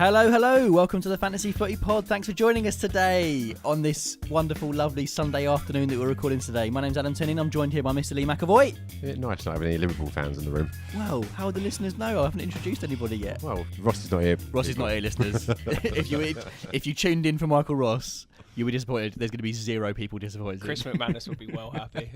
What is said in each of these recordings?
Hello. Welcome to the Fantasy Footy Pod. Thanks for joining us today on this wonderful, lovely Sunday afternoon that we're recording today. My name's Adam Tinning. I'm joined here by Mr. Lee McAvoy. Yeah, nice not having any Liverpool fans in the room. Well, how would the listeners know? I haven't introduced anybody yet. Well, Ross is not here. Ross is not here, listeners. if you tuned in for Michael Ross, you were disappointed. There's going to be 0 people disappointed. Chris McManus would be well happy.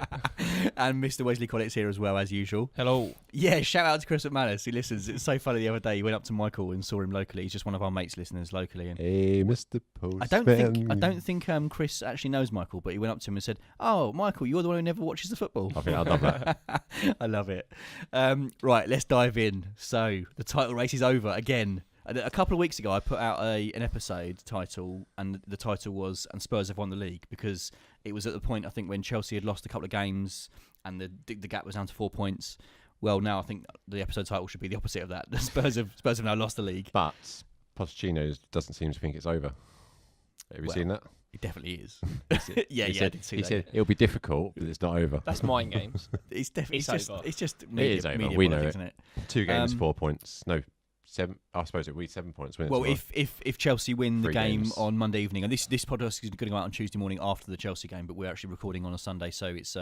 And Mr. Wesley Collett's here as well, as usual. Hello. Yeah, shout out to Chris McManus. He listens. It's so funny the other day. He went up to Michael and saw him locally. He's just one of our mates listeners locally. And hey, Mr. Postman. I don't think Chris actually knows Michael, but he went up to him and said, "Oh, Michael, you're the one who never watches the football." I think I'd love that. I love it. Right, let's dive in. So the title race is over again. A couple of weeks ago, I put out an episode title, and the title was "And Spurs have won the league," because it was at the point, I think, when Chelsea had lost a couple of games and the gap was down to 4 points. Well, now I think the episode title should be the opposite of that. The Spurs have now lost the league. But Pochettino doesn't seem to think it's over. Have you seen that? It definitely is. Yeah, I did see that. He said it'll be difficult, but it's not over. That's mind games. It's definitely over. It's just It is over. media We know politics, isn't it? 2 games, 4 points. No, 7. I suppose it'll be 7 points. Well, if Chelsea win the 3 game games. on Monday evening, and this podcast is going to go out on Tuesday morning after the Chelsea game, but we're actually recording on a Sunday, so it's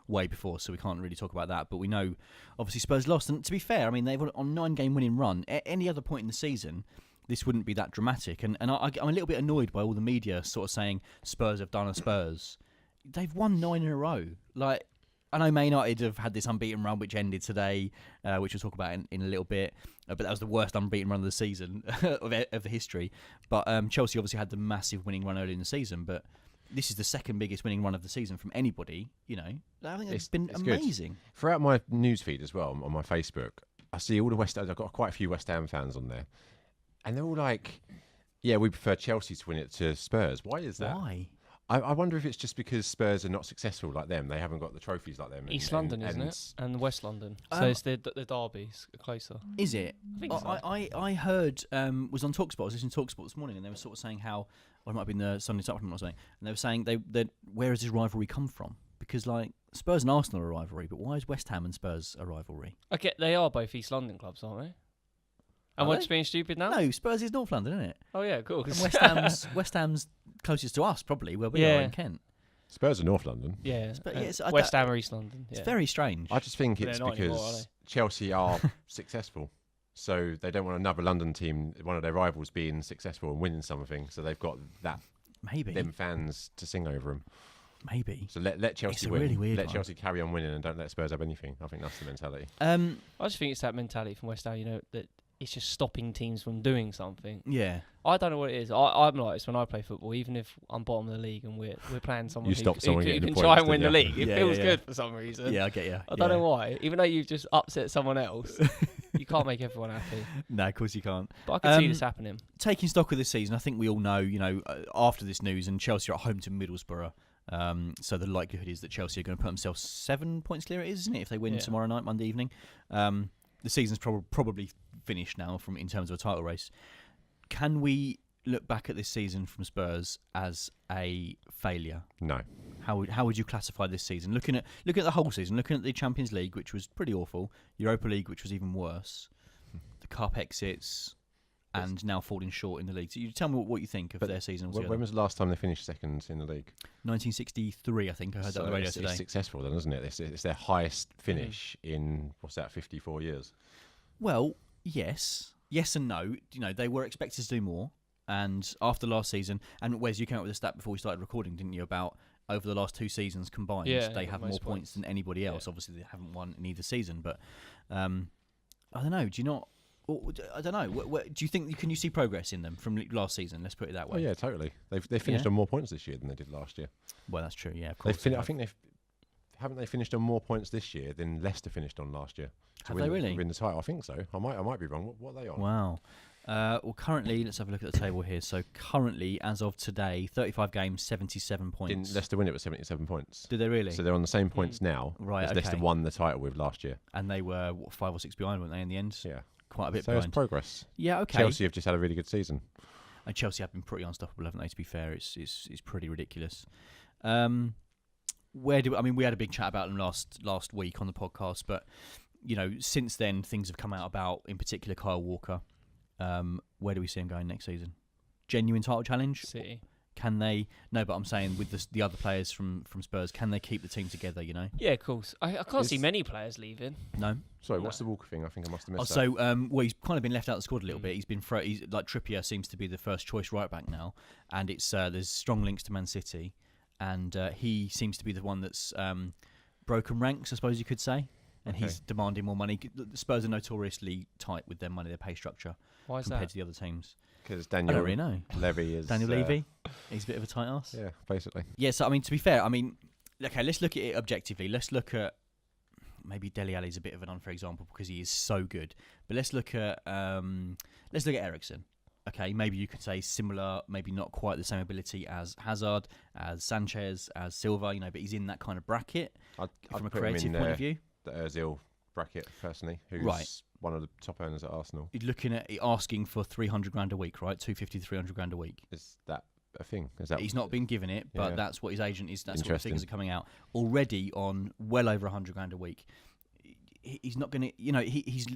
way before, so we can't really talk about that. But we know, obviously, Spurs lost, and to be fair, I mean, they've on a 9-game winning run. At any other point in the season, this wouldn't be that dramatic. And I'm a little bit annoyed by all the media sort of saying Spurs have done a Spurs. They've won 9 in a row. Like, I know Man United have had this unbeaten run which ended today, which we'll talk about in a little bit. But that was the worst unbeaten run of the season of the history. But Chelsea obviously had the massive winning run early in the season. But this is the second biggest winning run of the season from anybody. You know, I think it's been amazing. Good. Throughout my newsfeed as well on my Facebook, I see all the West Ham. I've got quite a few West Ham fans on there, and they're all like, "Yeah, we prefer Chelsea to win it to Spurs." Why is that? Why? I wonder if it's just because Spurs are not successful like them. They haven't got the trophies like them. East London, isn't it? And West London. So it's the derbies closer. Is it? I think so. I heard, was on TalkSport, I was listening to TalkSport this morning, and they were sort of saying how, or it might have been the Sunday Supplement or something, and they were saying that where does this rivalry come from? Because, like, Spurs and Arsenal are a rivalry, but why is West Ham and Spurs a rivalry? Okay, they are both East London clubs, aren't they? Am I just being stupid now? No, Spurs is North London, isn't it? Oh, yeah, cool. And West Ham's closest to us, probably, where we are in Kent. Spurs are North London. Yeah, West Ham or East London. It's very strange. I just think But it's they're not anymore, are because they? Chelsea are successful. So they don't want another London team, one of their rivals, being successful and winning something. So they've got them fans to sing over them. Maybe. So let Chelsea win. Really weird let one. Chelsea carry on winning and don't let Spurs have anything. I think that's the mentality. I just think it's that mentality from West Ham, you know, that it's just stopping teams from doing something. Yeah. I don't know what it is. I'm like this when I play football. Even if I'm bottom of the league and we're playing someone who can try and win the league, it feels good for some reason. Yeah, I get you. I don't know why. Even though you've just upset someone else, you can't make everyone happy. No, of course you can't. But I can see this happening. Taking stock of this season, I think we all know, you know, after this news, and Chelsea are at home to Middlesbrough. So the likelihood is that Chelsea are going to put themselves 7 points clear, isn't it, if they win tomorrow night, Monday evening. The season's probably finished now in terms of a title race. Can we look back at this season from Spurs as a failure? No. How would you classify this season? Looking at the whole season, looking at the Champions League, which was pretty awful, Europa League, which was even worse, the cup exits, and now falling short in the league. So you tell me what you think of their season altogether. When was the last time they finished second in the league? 1963, I think. I heard that on the radio today. It's successful then, isn't it? It's their highest finish in, 54 years? Well, yes and no. You know, they were expected to do more, and after last season, and Wes, you came up with a stat before we started recording, didn't you, about over the last 2 seasons combined, they have more points than anybody else. Yeah. Obviously, they haven't won in either season, but I don't know. Do you not? I don't know. Do you think can you see progress in them from last season? Let's put it that way. Oh yeah, totally. They finished on more points this year than they did last year. Well, that's true. Yeah, of course. I think haven't they finished on more points this year than Leicester finished on last year? Have they really? Win the title? I think so. I might be wrong. What are they on? Wow. Well, currently, let's have a look at the table here. So currently, as of today, 35 games, 77 points. Didn't Leicester win it with 77 points? Did they really? So they're on the same points now as Leicester won the title with last year. And they were 5 or 6 behind, weren't they, in the end? Yeah. Quite a bit behind. So it's progress. Yeah, okay. Chelsea have just had a really good season. And Chelsea have been pretty unstoppable, haven't they, to be fair? It's pretty ridiculous. We had a big chat about them last week on the podcast, but, you know, since then, things have come out about, in particular, Kyle Walker. Where do we see him going next season? Genuine title challenge? City. Can they? No, but I'm saying with the other players from Spurs, can they keep the team together? Yeah, of course. I can't see many players leaving. No. Sorry, what's the Walker thing? I think I must have missed that. So, well, he's kind of been left out of the squad a little bit. He's been he's like Trippier seems to be the first choice right back now, and it's there's strong links to Man City, and he seems to be the one that's broken ranks, I suppose you could say, and he's demanding more money. The Spurs are notoriously tight with their money, their pay structure. Why is compared that? to the other teams? Because I don't really know. Levy is... Daniel Levy? He's a bit of a tight ass. Yeah, basically. Yeah, so, I mean, to be fair, I mean, okay, let's look at it objectively. Let's look at... Maybe Dele Alli's a bit of an unfair example because he is so good. But let's look at Eriksen. Okay, maybe you could say similar, maybe not quite the same ability as Hazard, as Sanchez, as Silva, but he's in that kind of bracket from a creative point of view. The Ozil bracket, personally, who's one of the top earners at Arsenal. You're looking at asking for 300 grand a week, right? 250 to 300 grand a week. Is that a thing? Is that? He's not been given it, but that's what his agent is. That's what the figures are coming out already on well over 100 grand a week. He's not going to, he's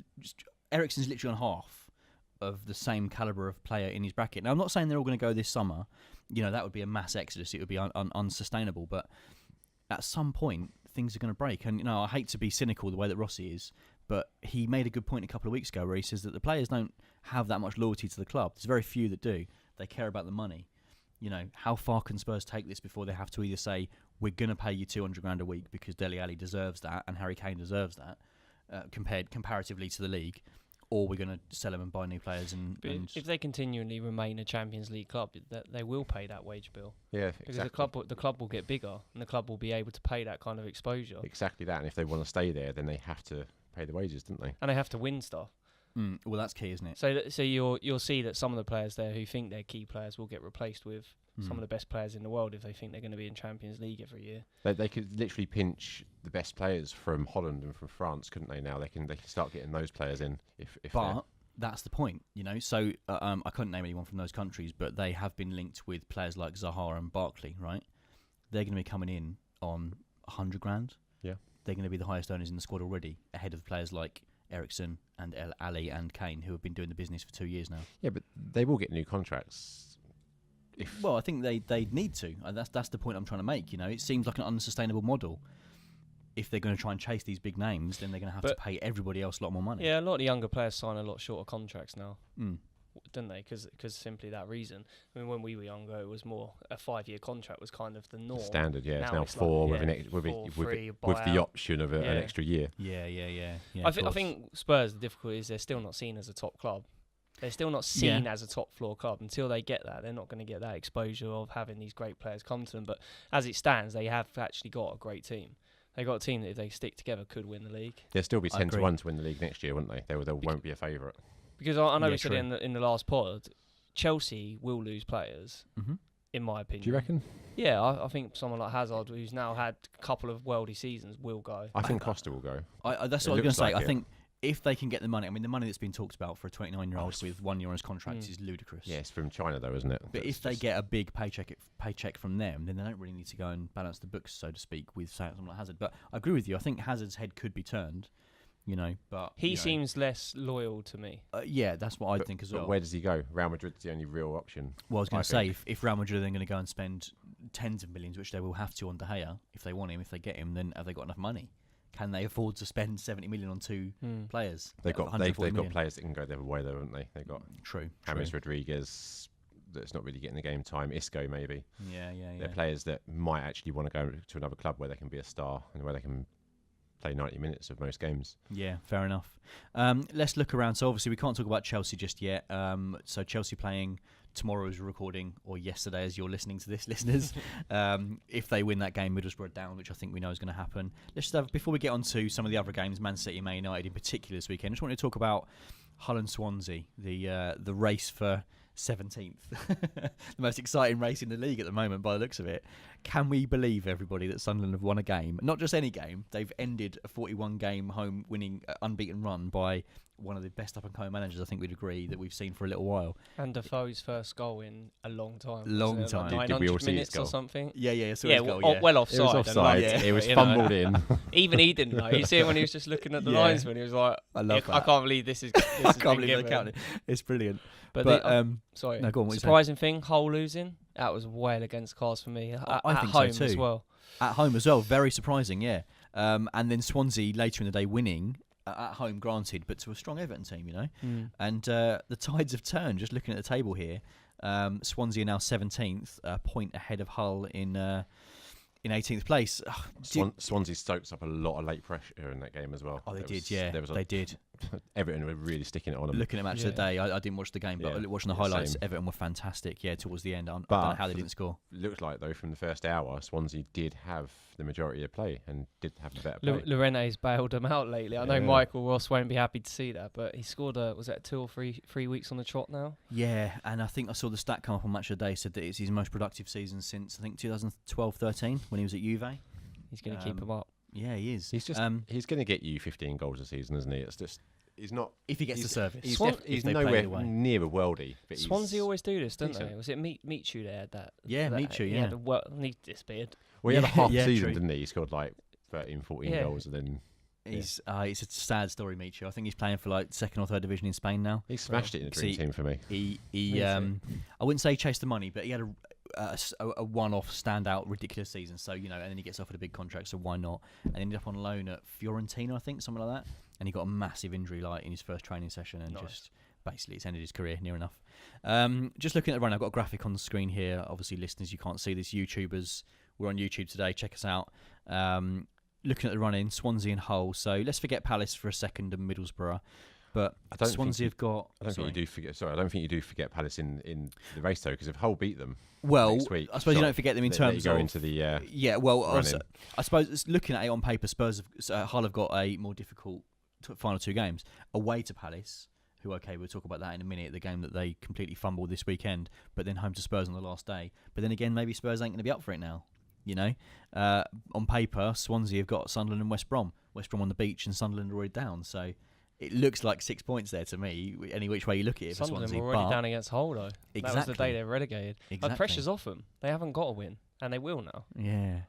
Eriksen's literally on half of the same caliber of player in his bracket. Now, I'm not saying they're all going to go this summer. That would be a mass exodus. It would be unsustainable. But at some point, things are going to break. And I hate to be cynical the way that Rossi is, but he made a good point a couple of weeks ago where he says that the players don't have that much loyalty to the club. There's very few that do. They care about the money. How far can Spurs take this before they have to either say, we're going to pay you 200 grand a week because Dele Alli deserves that and Harry Kane deserves that, comparatively to the league, or we're going to sell them and buy new players. And if they continually remain a Champions League club, they will pay that wage bill. Yeah, because the club will get bigger and the club will be able to pay that kind of exposure. Exactly that. And if they want to stay there, then they have to pay the wages, don't they? And they have to win stuff. Well, that's key, isn't it? So you'll see that some of the players there who think they're key players will get replaced with some of the best players in the world if they think they're going to be in Champions League every year. They could literally pinch the best players from Holland and from France, couldn't they? Now they can start getting those players in. But that's the point, So I couldn't name anyone from those countries, but they have been linked with players like Zaha and Barkley, right? They're going to be coming in on 100 grand. Yeah, they're going to be the highest earners in the squad already, ahead of players like Eriksen and Ali and Kane, who have been doing the business for 2 years now. Yeah, but they will get new contracts. Well, I think they need to. And that's the point I'm trying to make. It seems like an unsustainable model. If they're going to try and chase these big names, then they're going to have to pay everybody else a lot more money. Yeah, a lot of the younger players sign a lot shorter contracts now, don't they? Because simply that reason. I mean, when we were younger, it was more a 5-year contract was kind of the norm. Standard, yeah. It's now 4 with the option of an extra year. Yeah. I think Spurs, the difficulty is they're still not seen as a top club. They're still not seen as a top floor club. Until they get that, they're not going to get that exposure of having these great players come to them. But as it stands, they have actually got a great team. They've got a team that, if they stick together, could win the league. They'll still be 10-1 to win the league next year, won't they? They won't be a favourite. Because I know we said it in the last pod, Chelsea will lose players, in my opinion. Do you reckon? Yeah, I think someone like Hazard, who's now had a couple of worldy seasons, will go. I think Costa will go. That's what I was going to say. I think if they can get the money, I mean, the money that's been talked about for a 29-year-old with 1 year on his contract is ludicrous. Yeah, it's from China though, isn't it? But if they get a big paycheck from them, then they don't really need to go and balance the books, so to speak, with someone like Hazard. But I agree with you. I think Hazard's head could be turned, but... He seems less loyal to me. Yeah, that's what I think as well. But where does he go? Real Madrid's the only real option. Well, I was going to say, if Real Madrid are then going to go and spend tens of millions, which they will have to on De Gea, if they want him, if they get him, then have they got enough money? Can they afford to spend 70 million on 2 players? They've got players that can go the other way, though, haven't they? They've got James Rodriguez that's not really getting the game time. Isco, maybe. Yeah. They're players that might actually want to go to another club where they can be a star and where they can play 90 minutes of most games. Yeah, fair enough. Let's look around. So obviously we can't talk about Chelsea just yet. So Chelsea playing tomorrow's recording, or yesterday as you're listening to this, listeners. If they win that game, Middlesbrough down, which I think we know is going to happen. Let's just have, before we get on to some of the other games, Man City, Man United in particular this weekend, I just want to talk about Hull and Swansea, the race for 17th. The most exciting race in the league at the moment by the looks of it. Can we believe, everybody, that Sunderland have won a game? Not just any game. They've ended a 41-game home winning unbeaten run by one of the best up-and-coming managers, I think we'd agree, that we've seen for a little while. And Defoe's first goal in a long time. Long time. Like Did we all 900 see his minutes goal? or something. Yeah, Well offside. It was offside. and It was you know, fumbled in. Even he didn't know. You see him when he was just looking at the Yeah. linesman. He was like, I love that. I can't believe this is. I can't believe they counted. It's brilliant. But sorry. No, go on. What you saying? Surprising thing, Hull losing. That was well against cards for me. At I think home so too. as well. At home as well, very surprising, yeah. And then Swansea later in the day winning at home, granted, but to a strong Everton team, you know. And the tides have turned. Just looking at the table here, Swansea are now 17th, a point ahead of Hull in 18th place. Swansea stoked up a lot of late pressure in that game as well. Oh, they did. They did. Everton were really sticking it on them. Looking at match of the day, I didn't watch the game, but watching the highlights, same. Everton were fantastic. Yeah, towards the end, I don't know how they didn't score. Looks like though from the first hour, Swansea did have the majority of play and did have the better play. Lorene's bailed them out lately. I know Michael Ross won't be happy to see that, but he scored was that 2 or 3 weeks on the trot now? Yeah, and I think I saw the stat come up on Match of the Day, said that it's his most productive season since I think 2012-13 when he was at Juve. He's going to keep him up. Yeah, he is. He's just he's going to get you 15 goals a season, isn't he? It's just he's not if he gets the service. He's nowhere near a worldie. But Swansea always do this, don't they? Was it Michu they had that? Yeah, Michu. Yeah, he disappeared. Well, he had a half season, true. didn't he? He scored like 13, 14 goals, and then it's a sad story, Michu. I think he's playing for like second or third division in Spain now. He smashed it in the dream team for me. He I wouldn't say he chased the money, but he had a one-off standout ridiculous season. So and then he gets offered a big contract. So why not? And ended up on loan at Fiorentina, I think, something like that. And he got a massive injury like in his first training session, and just basically it's ended his career near enough. Just looking at the run, I've got a graphic on the screen here. Obviously, listeners, you can't see this. YouTubers, we're on YouTube today. Check us out. Looking at the run in, Swansea and Hull. So let's forget Palace for a second and Middlesbrough. But Swansea have got. I don't think you do forget. Sorry, I don't think you do forget Palace in the race though, because if Hull beat them, well, next week, I suppose you don't forget them in terms of of into the I suppose looking at it on paper, Hull have got a more difficult final 2 games away to Palace. Who we'll talk about that in a minute. The game that they completely fumbled this weekend, but then home to Spurs on the last day. But then again, maybe Spurs ain't going to be up for it now. On paper, Swansea have got Sunderland and West Brom. West Brom on the beach and Sunderland are already down. So it looks like 6 points there to me, any which way you look at it for Sunderland Swansea. were already down against Hull, though. Exactly. That was the day they were relegated. Exactly. Like, pressure's off them. They haven't got to win, and they will now. Yeah.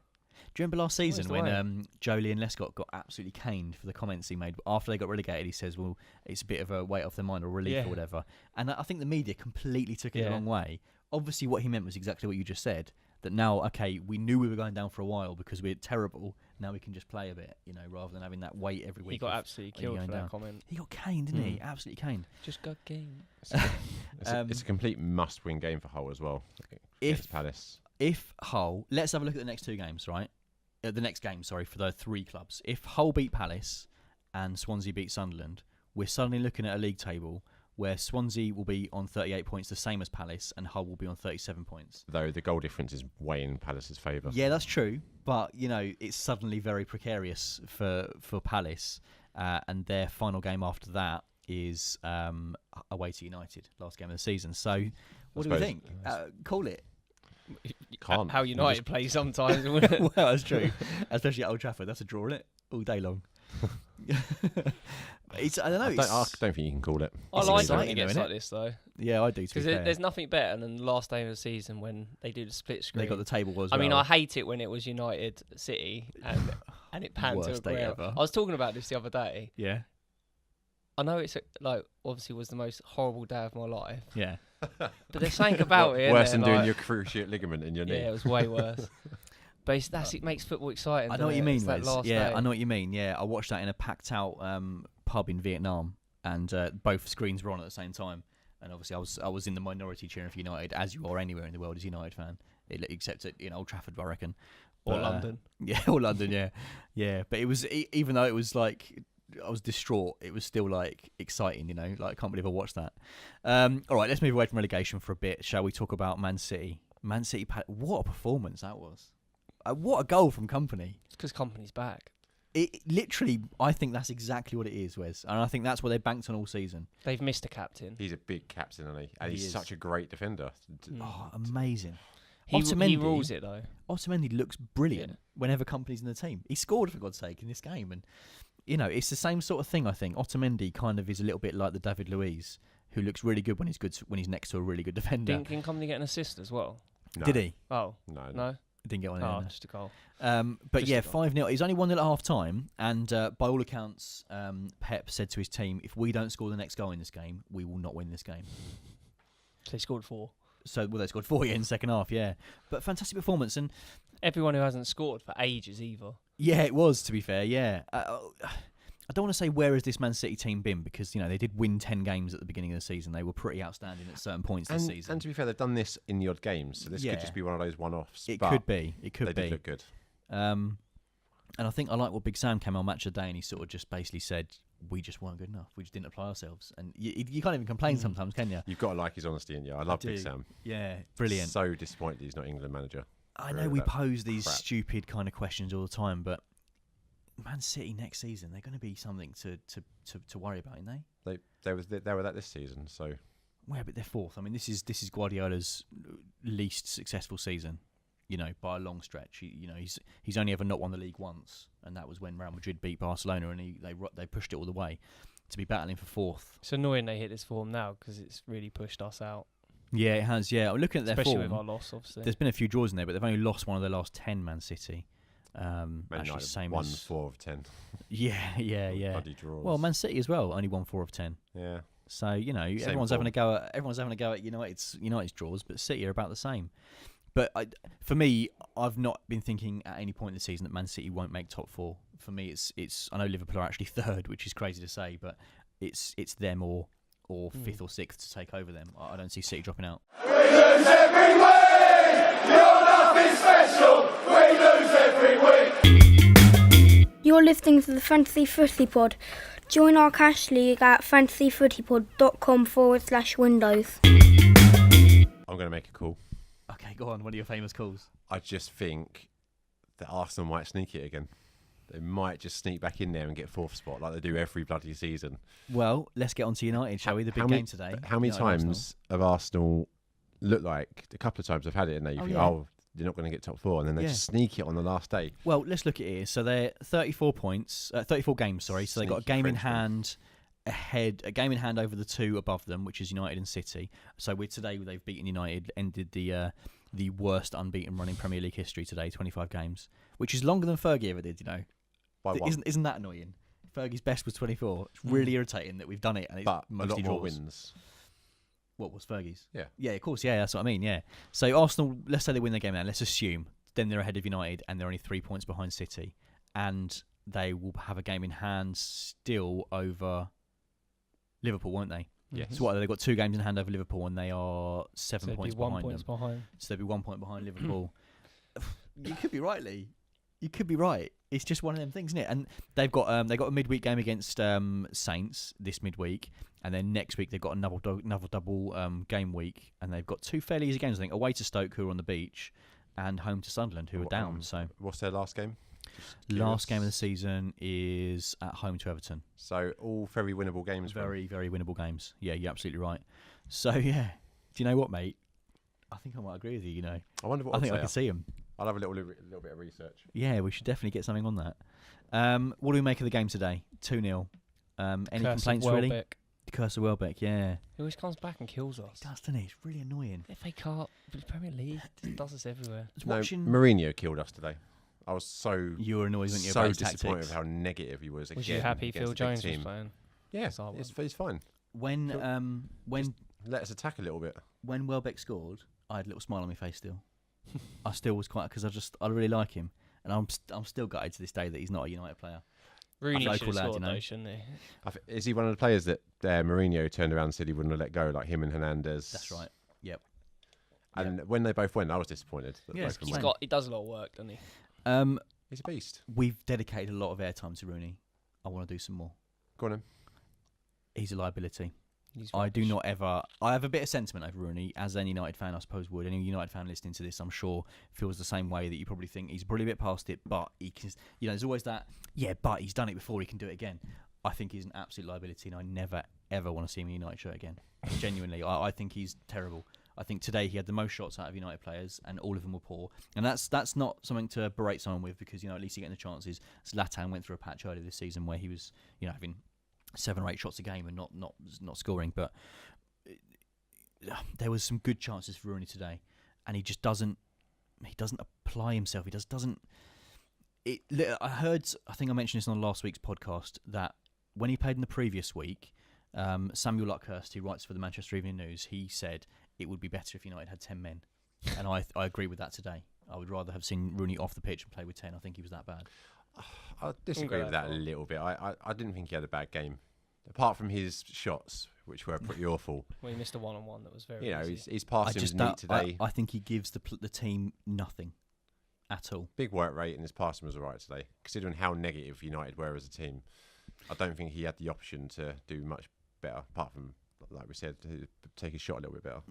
Do you remember last season when Jolie and Lescott got absolutely caned for the comments he made after they got relegated? He says, well, it's a bit of a weight off their mind or relief or whatever. And I think the media completely took it the wrong way. Obviously, what he meant was exactly what you just said, that now, okay, we knew we were going down for a while because we're terrible. Now we can just play a bit, rather than having that weight every week. He got absolutely killed for that comment. He got caned, didn't he? Absolutely caned. Just got caned. It's a complete must-win game for Hull as well. If Palace. If Hull, let's have a look at the next 2 games, right? The next game, sorry, for the 3 clubs. If Hull beat Palace and Swansea beat Sunderland, we're suddenly looking at a league table where Swansea will be on 38 points, the same as Palace, and Hull will be on 37 points. Though the goal difference is way in Palace's favour. Yeah, that's true. But, it's suddenly very precarious for Palace. And their final game after that is away to United, last game of the season. So, what do we think? Call it. Can't. How United play sometimes. Well, that's true. Especially at Old Trafford. That's a draw, isn't it? All day long. I don't know. I don't think you can call it. I like it when it exciting, gets though, like this, though. Yeah, I do, Because there's nothing better than the last day of the season when they do the split screen. They got the table as I well. mean, I hate it when it was United City and it panned to a Worst day ground. ever. I was talking about this the other day. Yeah. I know it's obviously was the most horrible day of my life. Yeah. But there's something about it. Worse than doing your cruciate ligament in your knee. Yeah, it was way worse. But it makes football exciting. I know what you mean, that Wes. last Yeah, day. I know what you mean. Yeah, I watched that in a packed out pub in Vietnam, and both screens were on at the same time. And obviously, I was in the minority cheering for United, as you are anywhere in the world as a United fan, except at Old Trafford, I reckon. Or But, London. Yeah, or London. Yeah, yeah. But it was even though it was like I was distraught, it was still like exciting. Like I can't believe I watched that. All right, let's move away from relegation for a bit. Shall we talk about Man City? Man City, what a performance that was. What a goal from Company. It's because Company's back. It literally, I think that's exactly what it is, Wes, and I think that's what they banked on all season. They've missed a captain. He's a big captain, isn't he? And He he's is. such a great defender. Oh, amazing! He Otamendi rules it though. Otamendi looks brilliant whenever company's in the team. He scored, for God's sake, in this game, and it's the same sort of thing. I think Otamendi kind of is a little bit like the David Luiz, who looks really good when he's next to a really good defender. Didn't Company get an assist as well? No. Did he? Oh no. Didn't get one. Oh, in just a goal. But Just yeah, a goal. 5-0. He's only 1-0 at half time, and by all accounts, Pep said to his team, "If we don't score the next goal in this game, we will not win this game." So they scored 4. So, they scored 4 in the second half, yeah. But fantastic performance, and Everyone who hasn't scored for ages either. yeah, it was, to be fair, yeah. I don't want to say where has this Man City team been, because they did win 10 games at the beginning of the season. They were pretty outstanding at certain points this season. And to be fair, they've done this in the odd games, so this Yeah. could just be one of those one-offs. It but could be. It could they be. did look good. And I think I like what Big Sam came on Match of the Day, and he sort of just basically said, we just weren't good enough. We just didn't apply ourselves. And you can't even complain sometimes, can you? You've got to like his honesty, and I love Big do. Sam. Yeah, brilliant. So disappointed he's not England manager. I Really know we that pose these crap. stupid kind of questions all the time, but Man City next season, they're going to be something to worry about, aren't they? They were that this season, so Well, but they're fourth. I mean, this is Guardiola's least successful season, by a long stretch. He's only ever not won the league once, and that was when Real Madrid beat Barcelona, and they pushed it all the way to be battling for fourth. It's annoying they hit this form now because it's really pushed us out. Yeah, it has. Yeah, I'm looking at their Especially form. with our loss, obviously. There's been a few draws in there, but they've only lost one of their last 10. Man City. Man Actually, United same won as 4 of 10. yeah. Bloody draws. Well, Man City as well, only won 4 of 10. Yeah. So everyone's having a go at United's draws, but City are about the same. But for me, I've not been thinking at any point in the season that Man City won't make top 4. For me, it's I know Liverpool are actually third, which is crazy to say, but it's them or fifth or sixth to take over them. I don't see City dropping out. We lose every week! You're nothing special! We lose every week! You're listening to the Fantasy Footy Pod. Join our cash league at fantasyfootypod.com/windows. I'm going to make a call. Okay, go on. One of your famous calls. I just think that Arsenal might sneak it again. They might just sneak back in there and get 4th spot like they do every bloody season. Well, let's get on to United, shall we? The big game today. How many United Arsenal. times have Arsenal looked like, a couple of times I've had it, and you think, yeah. they're not going to get top 4, and then they just sneak it on the last day. Well, let's look at it here. So they're 34 games, sorry. So they've got a Sneaky game in Frenchman. hand a game in hand over the two above them, which is United and City. So today they've beaten United, ended the worst unbeaten run in Premier League history today, 25 games, which is longer than Fergie ever did, By one. Isn't that annoying? Fergie's best was 24. It's really irritating that we've done it, and it's But a mostly lot more draws. wins. What was Fergie's? Yeah. Yeah, of course. Yeah, that's what I mean. Yeah. So Arsenal, let's say they win their game now. Let's assume then they're ahead of United and they're only 3 points behind City, and they will have a game in hand still over Liverpool, won't they? Yes. So what? They've got 2 games in hand over Liverpool, and they are 7 So points it'd be 1 behind points them. behind. So they'll be 1 point behind Liverpool. You could be right, Lee. You could be right. It's just one of them things, isn't it? And they've got a midweek game against Saints this midweek, and then next week they've got another double game week, and they've got 2 fairly easy games. I think away to Stoke, who are on the beach, and home to Sunderland, who are down. So What's their last game? last game of the season is at home to Everton. So all very winnable games. Very, very winnable games. Yeah, you're absolutely right. So yeah, do you know what, mate? I think I might agree with you. I wonder what I odds think I they can are. see them. I'll have a little bit of research. Yeah, we should definitely get something on that. What do we make of the game today? 2-0. Any Curse of complaints, really? Welbeck. The curse of Welbeck, yeah. He always comes back and kills us. It does, doesn't it? It's really annoying. FA Cup, Premier League, just does us everywhere. I was No, watching... Mourinho killed us today. I was You were annoyed, weren't you, so about his disappointed tactics? with how negative he was. Was you again happy against Phil the big Jones was team. playing? Yeah, So I was. it's fine. When Let us attack a little bit. when Welbeck scored, I had a little smile on my face still. I still was quite, because I really like him. And I'm still gutted to this day that he's not a United player. Rooney local should have lad, scored you know. though, shouldn't he? Is he one of the players that Mourinho turned around and said he wouldn't have let go, like him and Hernandez? That's right. Yep. And when they both went, I was disappointed. That Yeah, both it's of them He's went. he does a lot of work, doesn't he? He's a beast. We've dedicated a lot of airtime to Rooney. I want to do some more. Go on, then. He's a liability. I do not ever. I have a bit of sentiment over Rooney, as any United fan I suppose would. Any United fan listening to this, I'm sure, feels the same way, that you probably think he's probably a bit past it, but he can. There's always that. Yeah, but he's done it before. He can do it again. I think he's an absolute liability, and I never ever want to see him in a United shirt again. Genuinely, I think he's terrible. I think today he had the most shots out of United players, and all of them were poor. And that's not something to berate someone with, because at least he's getting the chances. Zlatan went through a patch earlier this season where he was having 7 or 8 shots a game and not scoring. But there was some good chances for Rooney today, and he just doesn't apply himself. He doesn't. I think I mentioned this on last week's podcast, that when he played in the previous week, Samuel Luckhurst, who writes for the Manchester Evening News, he said it would be better if United had 10 men. And I agree with that today. I would rather have seen Rooney off the pitch and play with 10. I think he was that bad. I disagree with that a little bit. I didn't think he had a bad game, apart from his shots, which were pretty awful. Well, he missed a one-on-one that was very easy. His passing was neat today. I think he gives the team nothing at all. Big work rate, and his passing was all right today, considering how negative United were as a team. I don't think he had the option to do much better, apart from, like we said, to take his shot a little bit better.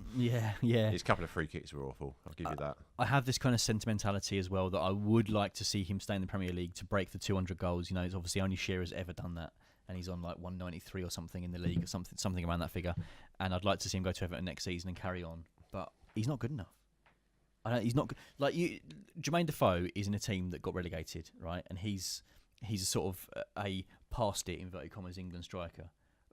Yeah. His couple of free kicks were awful. I'll give you that. I have this kind of sentimentality as well, that I would like to see him stay in the Premier League to break the 200 goals. It's obviously only Shearer's ever done that, and he's on like 193 or something in the league, or something around that figure. And I'd like to see him go to Everton next season and carry on, but he's not good enough. He's not good. Jermaine Defoe is in a team that got relegated, right? And he's a sort of a past it, inverted commas, England striker.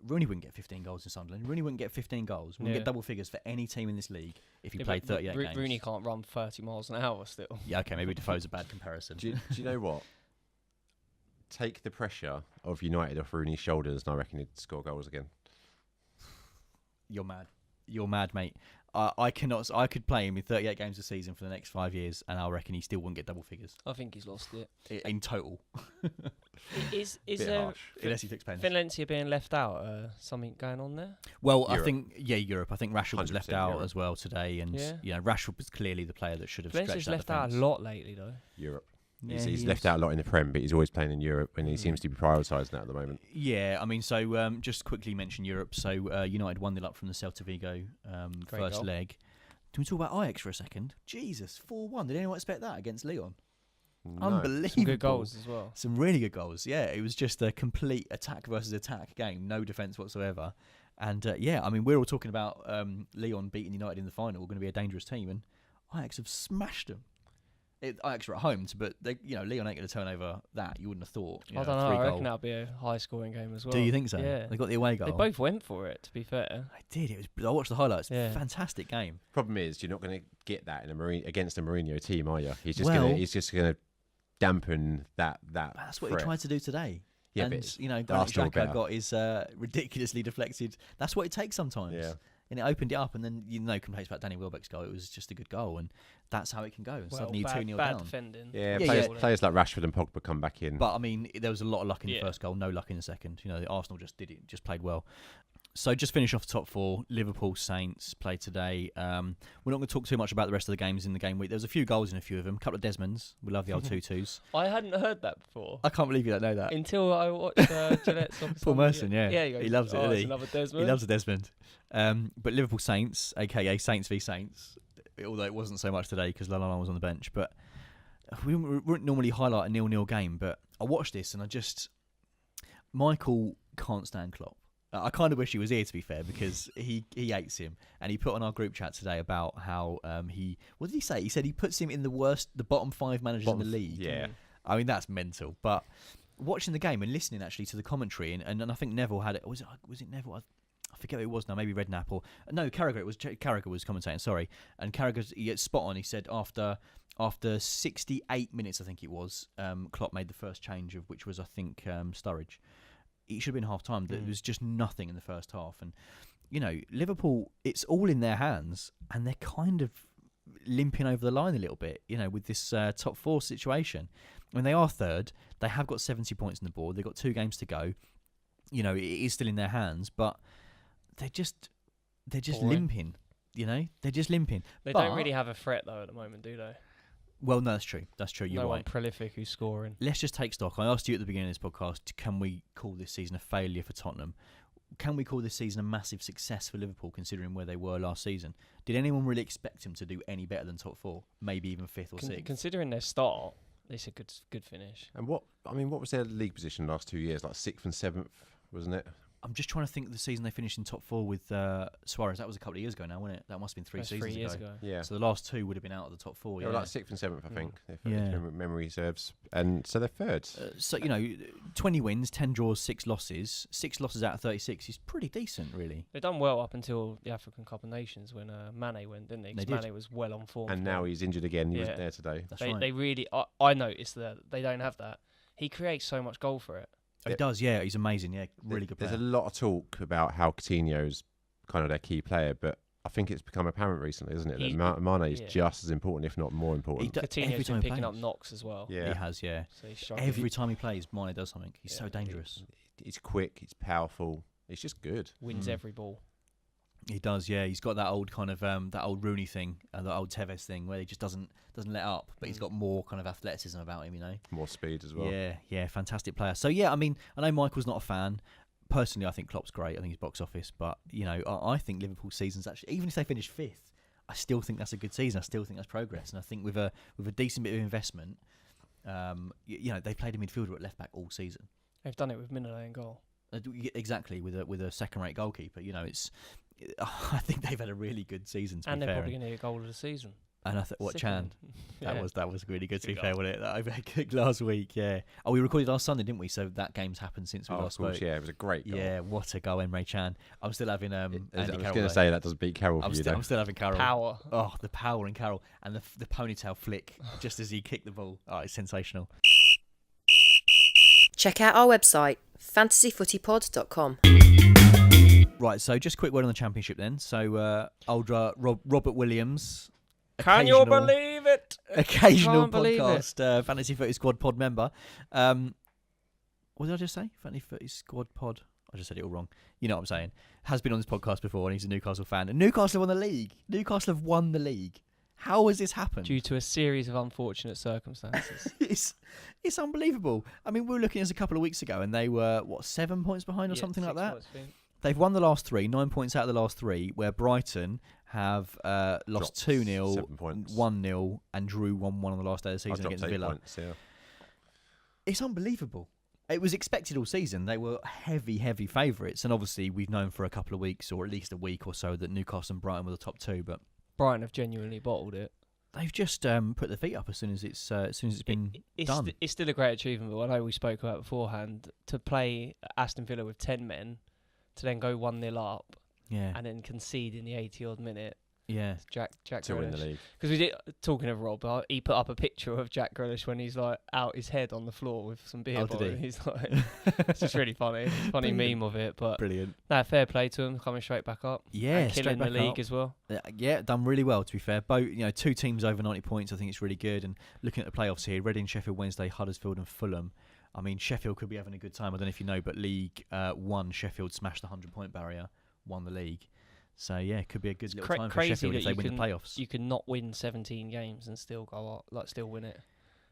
Rooney wouldn't get 15 goals in Sunderland. Rooney wouldn't get 15 goals. Wouldn't get double figures for any team in this league if he played 38 games. Rooney can't run 30 miles an hour still. Yeah, okay, maybe Defoe's a bad comparison. Do you know what? Take the pressure of United off Rooney's shoulders, and I reckon he'd score goals again. You're mad, mate. I could play him in 38 games a season for the next 5 years, and I reckon he still wouldn't get double figures. I think he's lost it. In total. Is Unless he fixed pens. Valencia being left out? Something going on there? Well, Europe. I think, Europe. I think Rashford was left out Europe. as well today, and Rashford was clearly the player that should have Valencia's stretched left out a lot lately, though. Europe. Yeah, he's left out a lot in the Prem, but he's always playing in Europe, and he seems to be prioritising that at the moment. Yeah, I mean, so just quickly mention Europe. So United 1-0 up from the Celta Vigo first goal. leg. Can we talk about Ajax for a second? Jesus, 4-1. Did anyone expect that against Leon? No. Unbelievable. Some good goals as well. Some really good goals. Yeah, it was just a complete attack versus attack game. No defence whatsoever. And I mean, we're all talking about Leon beating United in the final. We're going to be a dangerous team, and Ajax have smashed them. Ajax are at home, but Leon ain't going to turn over that. You wouldn't have thought. I don't know. I reckon that'll be a high-scoring game as well. Do you think so? Yeah. They got the away goal. They both went for it, to be fair. I did. I watched the highlights. Yeah. Fantastic game. Problem is, you're not going to get that in against a Mourinho team, are you? He's just going to dampen that. That's what threat. he tried to do today. Yeah, and Granit Arsenal Xhaka got his ridiculously deflected. That's what it takes sometimes. Yeah. And it opened it up, and then complaints about Danny Welbeck's goal. It was just a good goal, and that's how it can go. And suddenly you're 2-0 bad down. defending. Yeah, players like Rashford and Pogba come back in. But I mean, there was a lot of luck in the first goal, no luck in the second. Arsenal just played well. So just finish off the top 4. Liverpool Saints played today. We're not going to talk too much about the rest of the games in the game week. There was a few goals in a few of them. A couple of Desmonds. We love the old 2-2s. I hadn't heard that before. I can't believe you don't know that. Until I watched Gillette Soccer Paul Merson, yeah. He goes, He loves it, doesn't he? Another Desmond. He loves a Desmond. But Liverpool Saints, a.k.a. Saints v Saints, although it wasn't so much today because Lallana was on the bench. But we wouldn't normally highlight a 0-0 game, but I watched this and Michael can't stand Klopp. I kind of wish he was here, to be fair, because he hates him. And he put on our group chat today about how what did he say? He said he puts him in the bottom 5 managers in the league. Yeah. I mean, that's mental. But watching the game and listening actually to the commentary, and I think Neville had it. Was it Neville? I forget who it was now. Maybe Redknapp or no, Carragher. Carragher was commentating. Sorry, and Carragher, he gets spot on. He said after 68 minutes, I think it was, Klopp made the first change of which was, I think, Sturridge. It should have been half time. There was just nothing in the first half, and Liverpool, it's all in their hands, and they're kind of limping over the line a little bit. With this top 4 situation. I mean, they are third. They have got 70 points on the board. They've got 2 games to go. It is still in their hands, but they're just limping. They're just limping. They don't really have a threat though at the moment, do they? Well, no, that's true. You're no right. one prolific who's scoring. Let's just take stock. I asked you at the beginning of this podcast, can we call this season a failure for Tottenham? can we call this season a massive success for Liverpool considering where they were last season? Did anyone really expect them to do any better than top 4? Maybe even 5th or 6th? Considering their start, it's a good finish. And what was their league position the last 2 years? Like 6th and 7th, wasn't it? I'm just trying to think of the season they finished in top 4 with Suarez. That was a couple of years ago now, wasn't it? That must have been 3 That's seasons 3 years ago. ago. Yeah. So the last 2 would have been out of the top 4. They were like 6th and 7th, I think, if Yeah. memory serves. And so they're third. So, 20 wins, 10 draws, 6 losses. 6 losses out of 36 is pretty decent, really. They've done well up until the African Cup of Nations when Mane went, didn't they? 'Cause They did. Mane was well on form. And now he's injured again. He Yeah. wasn't there today. That's They right. really, I noticed that they don't have that. He creates so much goal for it. He does, yeah. He's amazing, yeah. Really good player. There's a lot of talk about how Coutinho's kind of their key player, but I think it's become apparent recently, isn't it? That Mane is just as important, if not more important. every Coutinho's time been he picking up plays. knocks as well. Yeah. He has, yeah. So he's struggling. Every time he plays, Mane does something. He's Yeah. so dangerous. He's quick. He's powerful. He's just good. Wins every ball. He does, yeah. He's got that old kind of that old Rooney thing, that old Tevez thing, where he just doesn't let up, but he's got more kind of athleticism about him, More speed as well. Yeah, fantastic player. So yeah, I mean, I know Michael's not a fan. Personally, I think Klopp's great. I think he's box office, but I think Liverpool's season's actually, even if they finish 5th, I still think that's a good season. I still think that's progress, and I think with a decent bit of investment, they played a midfielder at left back all season. They've done it with Mignolet in goal. Exactly, with a second-rate goalkeeper. I think they've had a really good season. And they're probably going to get a goal of the season. And I thought, Chan, Yeah. that was really good. To be Good fair, goal. wasn't it? That overhead kick last week, yeah. Oh, we recorded last Sunday, didn't we? So that game's happened since we Of last course, spoke. yeah. It was a great goal. Yeah, what a goal, Emre Can. I'm still having Andy I was Carroll. going to say that doesn't beat Carroll for I'm you, still, though. I'm still having Carroll. Power. Oh, the power in Carroll and the ponytail flick just as he kicked the ball. Oh, it's sensational. Check out our website, fantasyfootypod.com. Right, so just a quick word on the Championship then. So, Robert Williams. Can you believe it? Occasional Can't believe it. podcast, Fantasy Footy Squad pod member. What did I just say? Fantasy Footy Squad pod. I just said it all wrong. You know what I'm saying. Has been on this podcast before, and he's a Newcastle fan. And Newcastle won the league. Newcastle have won the league. How has this happened? Due to a series of unfortunate circumstances. It's unbelievable. I mean, we were looking at this a couple of weeks ago, and they were 7 points behind or Yeah, something like 6 that. points, I think. They've won the last 3, 9 points out of the last 3, where Brighton have lost Dropped 2-0, 7 points. 1-0, and drew 1-1 on the last day of the I season dropped against 8 Villa. points, yeah. It's unbelievable. It was expected all season. They were heavy favourites, and obviously we've known for a couple of weeks, or at least a week or so, that Newcastle and Brighton were the top 2. But Brighton have genuinely bottled it. they've just put their feet up as soon as it's been done. It's still a great achievement, but I know we spoke about beforehand, to play Aston Villa with 10 men, to then go 1-0 up, Yeah, and then concede in the 80-odd minute. yeah. Jack To win the Grealish. league. Because we did, talking of Rob, he put up a picture of Jack Grealish when he's like out his head on the floor with some beer Oh, did bottle. he? He's like, it's just really funny. It's a funny Brilliant. meme of it, but Brilliant. no, fair play to him, coming straight back up. Yeah, and straight killing the back league up. as well. Yeah, done really well, to be fair. Both, 2 teams over 90 points. I think it's really good. And looking at the playoffs here, Reading, Sheffield Wednesday, Huddersfield and Fulham. I mean, Sheffield could be having a good time. I don't know if you know, but League 1, Sheffield smashed the 100-point barrier, won the league. So, yeah, it could be a good little time for Crazy Sheffield that if they win the playoffs. You can not win 17 games and still go up, still win it.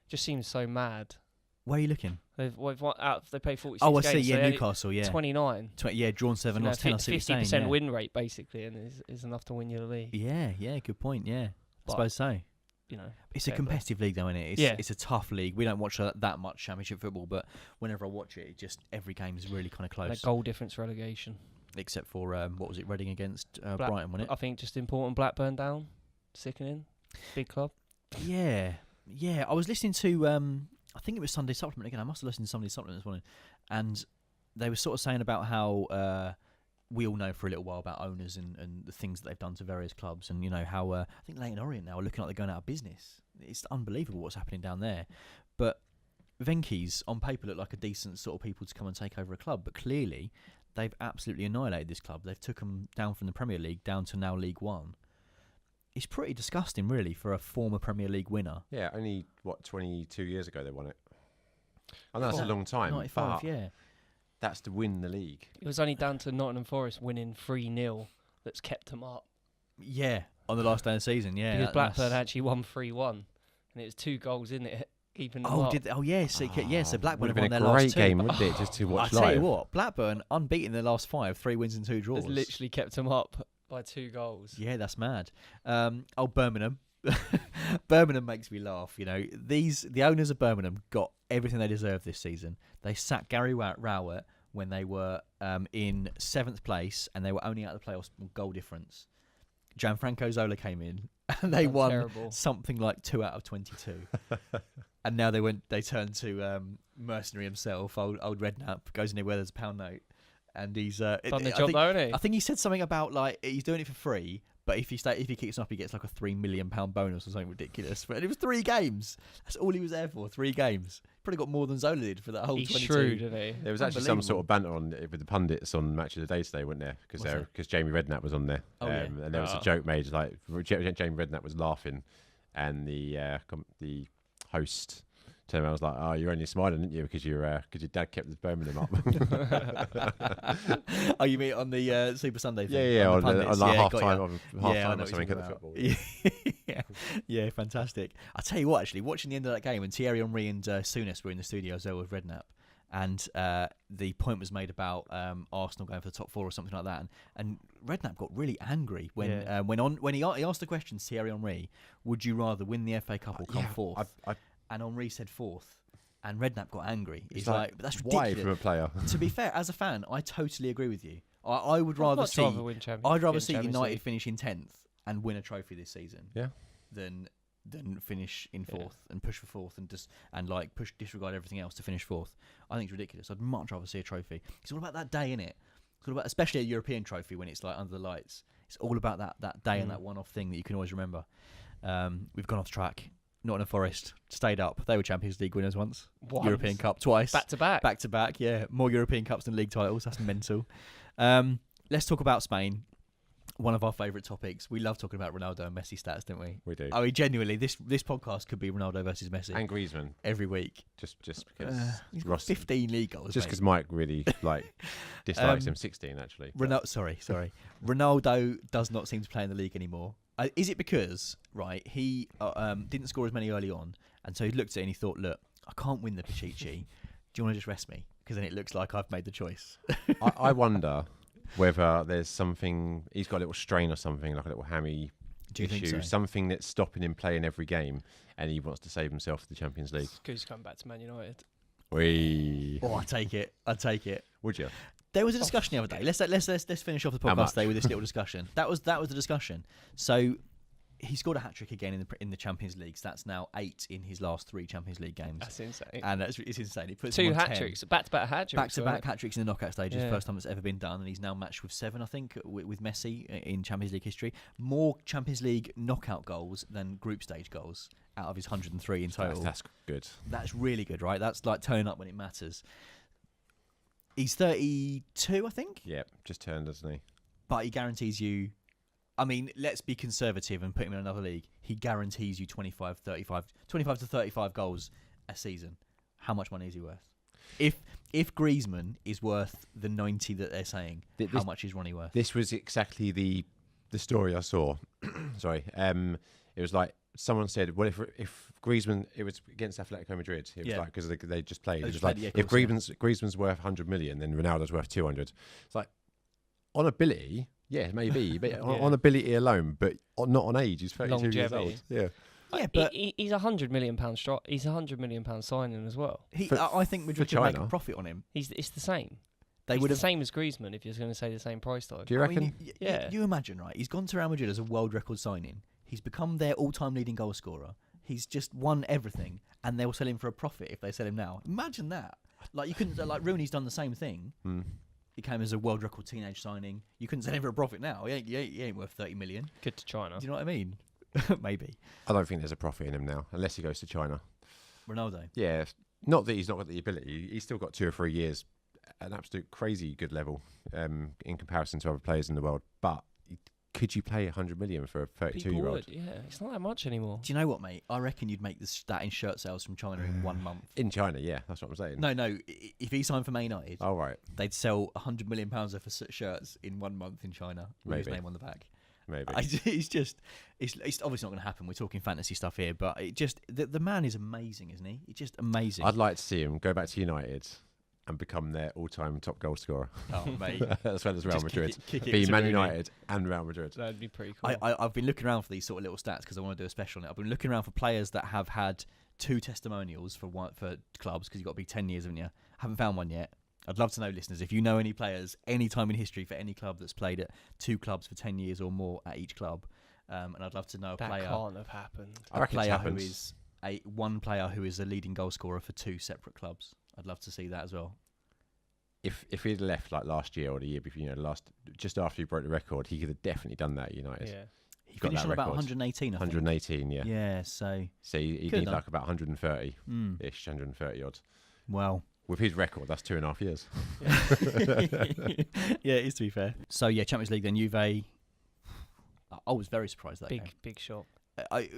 Just seems so mad. Where are you looking? They've won out. They play 46 Oh, I games. see. so Yeah, they- Newcastle, yeah. 29. Yeah, drawn 7, lost 10. I see what you're saying. 50% Yeah. win rate basically, and is enough to win you the league. Yeah, good point, yeah. I But, suppose so. You know, It's a fair play. competitive league, though, isn't it? Yeah. It's a tough league. We don't watch that much Championship football, but whenever I watch it, every game is really kind of Like close. goal difference relegation. Except for, what was it, Reading against Brighton, wasn't it? I think just important. Blackburn down, sickening. Big club. Yeah. I was listening to, I think it was Sunday Supplement again. I must have listened to Sunday Supplement this morning. And they were sort of saying about how we all know for a little while about owners and the things that they've done to various clubs. And, how I think Leyton Orient now are looking like they're going out of business. It's unbelievable what's happening down there. But Venky's, on paper, look like a decent sort of people to come and take over a club. But clearly, they've absolutely annihilated this club. They've took them down from the Premier League down to now League One. It's pretty disgusting, really, for a former Premier League winner. Yeah, only, 22 years ago they won it. I know that's a long time, 95, but yeah. that's to win the league. It was only down to Nottingham Forest winning 3-0 that's kept them up. Yeah, on the last day of the season, yeah. Because Blackburn that's- actually won 3-1, and it was 2 goals in it keeping them Oh, up. So Blackburn Would have have been won a their last great two. game, wouldn't it? Just to watch I tell you live. what, Blackburn unbeaten their last 5, 3 wins and 2 draws. Has literally kept them up by 2 goals. Yeah, that's mad. Birmingham. Birmingham makes me laugh. You know, the owners of Birmingham got everything they deserved this season. They sacked Gary Rowett when they were in 7th place and they were only out of the playoffs on goal difference. Gianfranco Zola came in and they won terrible. something like 2 out of 22. And now they turned to mercenary himself, old Redknapp, goes in there where there's a £1 note. And he's Done the job, though, hasn't he? I think he said something about like he's doing it for free, but if he kicks up, he gets like a £3 million bonus or something ridiculous. But it was 3 games. That's all he was there for. 3 games. Probably got more than Zola did for that whole. He's 22. shrewd, isn't he? There was actually some sort of banter on with the pundits on Match of the Day today, wasn't there? Because Jamie Redknapp was on there, and there was a joke made like Jamie Redknapp was laughing, and the host turned around and was like, "Oh, you're only smiling, didn't you? Because your dad kept the Birmingham up." Oh, you mean on the Super Sunday thing? Yeah, on on like half time or I know something what at the you're football. yeah, fantastic. I tell you what, actually, watching the end of that game, and Thierry Henry and Souness were in the studio as well with Redknapp, and the point was made about Arsenal going for the top 4 or something like that, and Redknapp got really angry when he asked the question to Thierry Henry, would you rather win the FA Cup or come 4th? And Henry said 4th. And Redknapp got angry. He's like, that's ridiculous. Why from a player? To be fair, as a fan, I totally agree with you. I would rather see Champions United League. finish in 10th and win a trophy this season. Yeah. Than finish in 4th and push for 4th and disregard everything else to finish 4th. I think it's ridiculous. I'd much rather see a trophy. It's all about that day, innit? It's all about, especially a European trophy when it's like under the lights. It's all about that day and that one-off thing that you can always remember. We've gone off track. Nottingham Forest stayed up. They were Champions League winners once. European Cup twice. Back to back. Back to back, yeah. More European Cups than league titles. That's mental. Let's talk about Spain. One of our favourite topics. We love talking about Ronaldo and Messi stats, don't we? We do. I mean, genuinely, this podcast could be Ronaldo versus Messi. And Griezmann. Every week. Just because he's got 15 league goals. Just because Mike really dislikes him. 16 actually. Sorry. Ronaldo does not seem to play in the league anymore. Is it because he didn't score as many early on, and so he looked at it and he thought, look, I can't win the Pichichi. Do you want to just rest me? Because then it looks like I've made the choice. I wonder whether there's something, he's got a little strain or something, like a little hammy issue, think so? something that's stopping him playing every game, and he wants to save himself for the Champions League. Because he's coming back to Man United. I take it. Would you? There was a discussion the other day. Let's finish off the podcast today with this little discussion. That was the discussion. So he scored a hat-trick again in the Champions League. So that's now 8 in his last 3 Champions League games. That's insane. And it's insane. He puts 2 him on hat-tricks, back-to-back hat-tricks. Back-to-back hat-tricks in the knockout stages. Yeah. First time it's ever been done. And he's now matched with 7, I think, with Messi in Champions League history. More Champions League knockout goals than group stage goals out of his 103 in total. That's good. That's really good, right? That's like turning up when it matters. He's 32, I think. Yeah, just turned, doesn't he? But he guarantees you... I mean, let's be conservative and put him in another league. He guarantees you 25 to 35 goals a season. How much money is he worth? If Griezmann is worth the 90 that they're saying, how much is Ronnie worth? This was exactly the story I saw. Sorry. It was like someone said, well, if Griezmann, it was against Atletico Madrid. It was like, because they just played. It was like, if Griezmann's worth 100 million, then Ronaldo's worth 200. It's like, on ability... Yeah, maybe, but on ability alone, but not on age. He's 32 years old. Yeah, but he's £100 million He's £100 million signing as well. I think Madrid could make a profit on him. It's the same. They would the same as Griezmann if you're going to say the same price tag. Do you reckon? I mean, you imagine, right? He's gone to Real Madrid as a world record signing. He's become their all-time leading goal scorer. He's just won everything, and they'll sell him for a profit if they sell him now. Imagine that. Like you couldn't. Like Rooney's done the same thing. He came as a world record teenage signing. You couldn't sell him for a profit now. He ain't worth 30 million. Good to China. Do you know what I mean? Maybe. I don't think there's a profit in him now, unless he goes to China. Ronaldo. Yeah, not that he's not got the ability. He's still got 2 or 3 years, an absolute crazy good level in comparison to other players in the world. But could you pay 100 million for a 32-year-old? Yeah, it's not that much anymore. Do you know what, mate? I reckon you'd make that in shirt sales from China in 1 month. In China, yeah, that's what I'm saying. No. If he signed for Man United, right, they'd sell £100 million worth of shirts in 1 month in China with his name on the back. maybe. It's obviously not going to happen. We're talking fantasy stuff here, but the man is amazing, isn't he? He's just amazing. I'd like to see him go back to United and become their all-time top goal scorer. Oh, mate. As well as Real Madrid. Kick it Be to Man Rooney. United and Real Madrid. That'd be pretty cool. I've been looking around for these sort of little stats because I want to do a special on it. I've been looking around for players that have had 2 testimonials for clubs, because you've got to be 10 years, haven't you? Haven't found one yet. I'd love to know, listeners, if you know any players, any time in history for any club that's played at 2 clubs for 10 years or more at each club. And I'd love to know that can't have happened. I reckon player it who happens. is one player who is a leading goal scorer for 2 separate clubs. I'd love to see that as well. If he'd left like last year or the year before, just after he broke the record, he could have definitely done that at United. Yeah. He got finished that on about record. 118, I think. 118, yeah. Yeah, so He'd Could need have like about 130-ish, 130 odd. well. With his record, that's 2.5 years. Yeah, it is, to be fair. So, yeah, Champions League, then Juve. I was very surprised that game. Big shock. It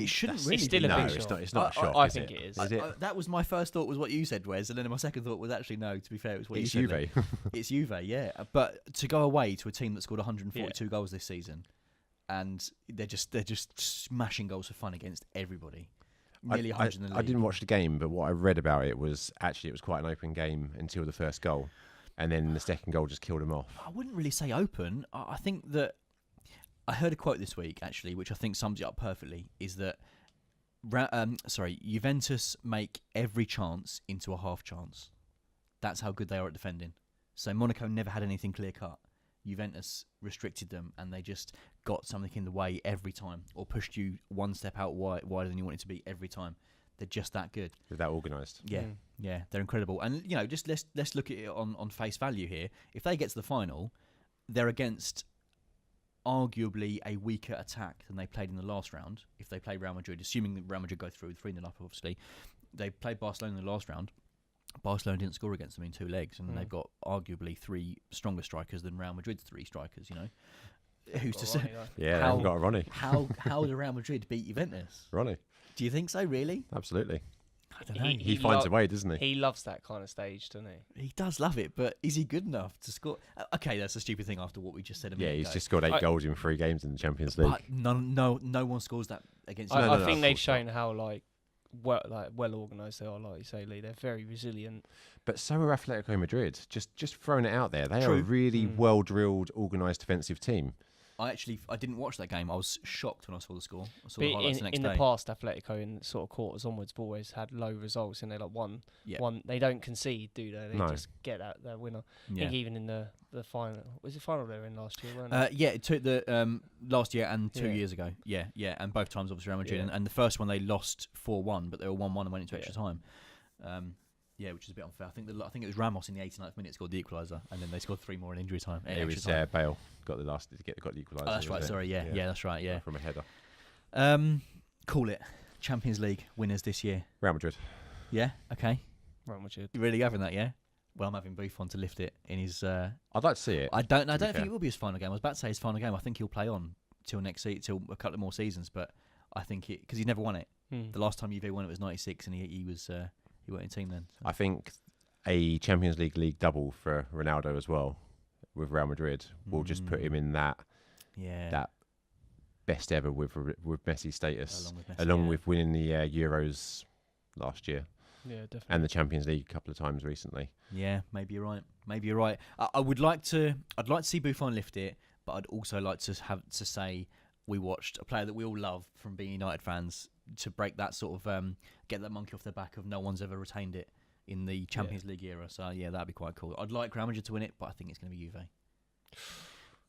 shouldn't really It's still be. a No, big it's shock. not a shock. I is think it? it is. Is it? That was my first thought, was what you said, Wes, and then my second thought was actually no. To be fair, it was what It's you said. Juve. It's Juve, yeah. But to go away to a team that scored 142 goals this season, and they're just smashing goals for fun against everybody. Nearly 100 in the league. I didn't watch the game, but what I read about it was actually it was quite an open game until the first goal, and then the second goal just killed them off. I wouldn't really say open. I think that I heard a quote this week, actually, which I think sums it up perfectly, is that Juventus make every chance into a half chance. That's how good they are at defending. So Monaco never had anything clear cut. Juventus restricted them, and they just got something in the way every time, or pushed you one step out wider than you wanted to be every time. They're just that good. They're that organised. Yeah, they're incredible. And just let's look at it on face value here. If they get to the final, they're against arguably a weaker attack than they played in the last round. If they play Real Madrid, assuming that Real Madrid go through 3-0 up, obviously, they played Barcelona in the last round. Barcelona didn't score against them in 2 legs, and they've got arguably 3 stronger strikers than Real Madrid's 3 strikers. Who's to say? Yeah, they haven't got a Ronnie. How do Real Madrid beat Juventus? Ronnie. Do you think so? Really? Absolutely. I don't know. He finds a way, doesn't he? He loves that kind of stage, doesn't he? He does love it, but is he good enough to score? Okay, that's a stupid thing after what we just said a minute ago. He's just scored 8 goals in 3 games in the Champions League. But no one scores that against. I No, think of they've course shown how well organised they are. Like you say, Lee, they're very resilient. But so are Atletico Madrid. Just throwing it out there, they are True. a really well-drilled, organised defensive team. I didn't watch that game. I was shocked when I saw the score. I saw But the highlights the next in day. the past, Atletico in sort of quarters onwards have always had low results, and they're like one. They don't concede, do they? They just get their winner. I think even in the final, was it final they were in last year? Weren't it? Yeah, it took the last year and 2 years ago. Yeah, and both times obviously Real Madrid, and the first one they lost 4-1, but they were 1-1 and went into extra time. Which is a bit unfair. I think it was Ramos in the 89th minute scored the equaliser, and then they scored 3 more in injury time. It was Bale got the equaliser. Oh, that's right. Sorry, yeah, that's right. Yeah, from a header. Call it Champions League winners this year. Real Madrid. Yeah. Okay. Real Madrid. You really having that? Yeah. Well, I'm having Buffon to lift it in his. I'd like to see it. I don't think it will be his final game. I was about to say his final game. I think he'll play on till till a couple of more seasons. But I think because he's never won it. The last time Juve won it was '96, and he was he weren't in team then. So. I think a Champions League double for Ronaldo as well with Real Madrid will just put him in that best ever with Messi status, along with winning the Euros last year. Yeah, definitely. And the Champions League a couple of times recently. Yeah, maybe you're right. I'd like to see Buffon lift it, but I'd also like to say we watched a player that we all love from being United fans to break that sort of get that monkey off their back of no one's ever retained it in the Champions League era. So yeah, that'd be quite cool. I'd like Real Madrid to win it, but I think it's going to be Juve.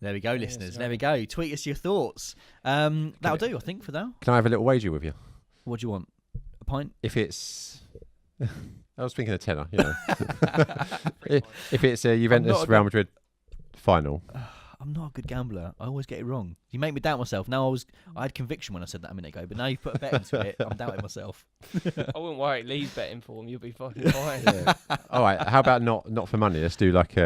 There we go, listeners. There we go. Tweet us your thoughts. That'll do, I think, for now. Can I have a little wager with you? What do you want? A pint? If it's... I was thinking a tenner, If it's a Juventus Real Madrid final. I'm not a good gambler. I always get it wrong. You make me doubt myself. Now I had conviction when I said that a minute ago, but now you've put a bet into it. I'm doubting myself. I wouldn't worry. Lee's betting for him. You'll be fucking fine. All right. How about not for money? Let's do like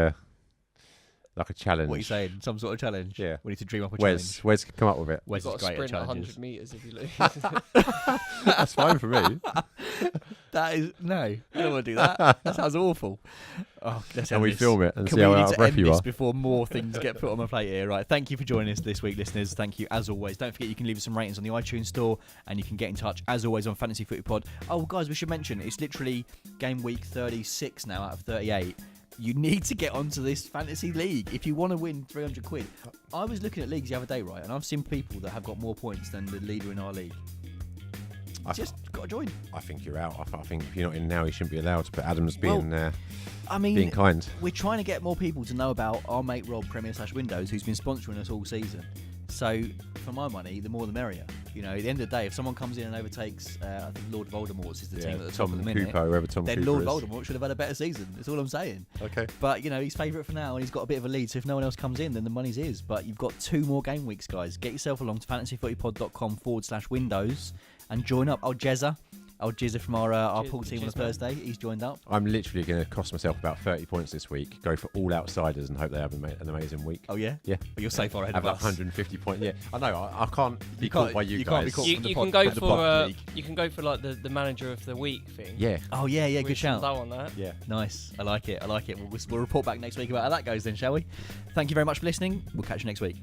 like a challenge. What are you saying? Some sort of challenge? Yeah. We need to dream up a challenge. Wes can come up with it. Wes You've is got to great at sprint challenges. 100 metres if you lose. That's fine for me. That is no. I don't want to do that. That sounds awful. Oh, let's And end we this. film it and Can see we how need out to of breath end you this are. before more things get put on my plate here? Right. Thank you for joining us this week, listeners. Thank you as always. Don't forget you can leave us some ratings on the iTunes store, and you can get in touch as always on Fantasy Footy Pod. Oh, guys, we should mention it's literally game week 36 now out of 38. You need to get onto this fantasy league if you want to win 300 quid. I was looking at leagues the other day, right, and I've seen people that have got more points than the leader in our league. Just got to join. I think you're out. I think if you're not in now, you shouldn't be allowed. But Adam's being being kind. We're trying to get more people to know about our mate Rob Premier/Windows, who's been sponsoring us all season. So, for my money, the more the merrier. You know, at the end of the day, if someone comes in and overtakes, I think Lord Voldemort's is the team at the top of the minute. Cooper, whoever Tom then Cooper Lord is. Voldemort should have had a better season. That's all I'm saying. Okay. But, you know, he's favourite for now and he's got a bit of a lead. So if no one else comes in, then the money's his. But you've got 2 more game weeks, guys. Get yourself along to fantasyfootypod.com/windows and join up. Jizza from our pool team on a Thursday. He's joined up. I'm literally going to cost myself about 30 points this week. Go for all outsiders and hope they have an amazing week. Oh, yeah? Yeah. But you're so far ahead have of like us. 150 points. Yeah, I know. I can't be caught by you guys. Can't be caught from the You pod, can go from the pod for league. you can go for like the manager of the week thing. Yeah. Oh, yeah, We good should shout. go on that. Yeah. Nice. I like it. We'll report back next week about how that goes then, shall we? Thank you very much for listening. We'll catch you next week.